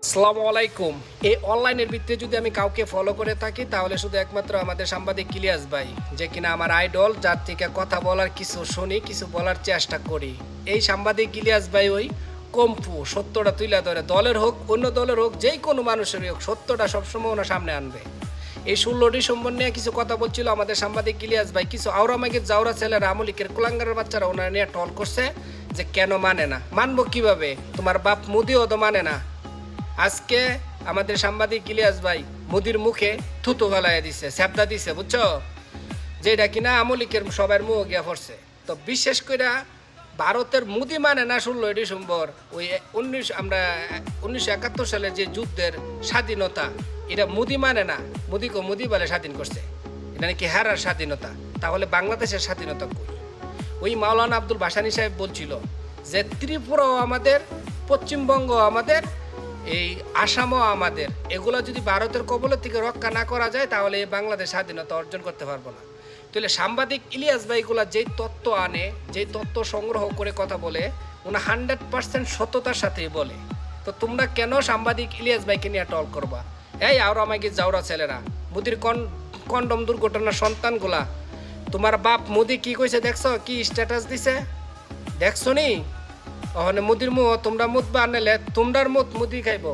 আসসালামু আলাইকুম। এই অনলাইনের ভিত্তিতে যদি আমি কাউকে ফলো করে থাকি তাহলে শুধু একমাত্র আমাদের সাংবাদিক ইলিয়াস ভাই, যে কিনা আমার আইডল, যার থেকে কথা বলার কিছু শুনি, কিছু বলার চেষ্টা করি। এই সাংবাদিক ইলিয়াস ভাই ওই কম্পু সত্যটা তুলে ধরে, দলের হোক অন্য দলের হোক, যেই কোনো মানুষেরই হোক, সত্যটা সবসময় ওনার সামনে আনবে। এই 16 ডিসেম্বর নিয়ে কিছু কথা বলছিল আমাদের সাংবাদিক ইলিয়াস ভাই। কিছু আওরামাগের জাউরা ছেলেরা, আমলিকের কুলাঙ্গারের বাচ্চারা ওনার নিয়ে টল করছে যে কেন মানে না। মানবো কিভাবে? তোমার বাপ মোদিও তো মানে না। আজকে আমাদের সাংবাদিক ইলিয়াস ভাই মোদির মুখে থুতু ফেলাইয়া দিছে, স্যাপদা দিছে, বুঝছো? যেটা কিনা আমলিকের সবার মুখ গিয়া পড়ছে। তো বিশেষ করে ভারতের মোদি মানে না 16 ডিসেম্বর, ওই 1971 সালে যে যুদ্ধের স্বাধীনতা, এটা মোদি মানে না। মোদিকে মোদি বলে স্বাধীন করছে, এটা নাকি হারার স্বাধীনতা। তাহলে বাংলাদেশের স্বাধীনতা কই? ওই মাওলানা আব্দুল ভাসানী সাহেব বলছিল যে ত্রিপুরাও আমাদের, পশ্চিমবঙ্গ আমাদের, এই আসামও আমাদের। এগুলো যদি ভারতের কবলের থেকে রক্ষা না করা যায় তাহলে এই বাংলাদেশ স্বাধীনতা অর্জন করতে পারবো না। তাহলে সাংবাদিক ইলিয়াস ভাইগুলা যেই তত্ত্ব আনে, যেই তত্ত্ব সংগ্রহ করে কথা বলে, ওনা 100% সততার সাথেই বলে। তো তোমরা কেন সাংবাদিক ইলিয়াস ভাইকে নিয়ে টল করবা? এই আর আমাকে যাওরা ছেলেরা, মোদির কন্ডম দুর্ঘটনার সন্তানগুলা, তোমার বাপ মোদি কি কইছে দেখছো? কি স্ট্যাটাস দিছে দেখছো নি? ওখানে মুদির মুখ তোমরা মুখ বানালে তোমরার মুখ মুদি খাইব।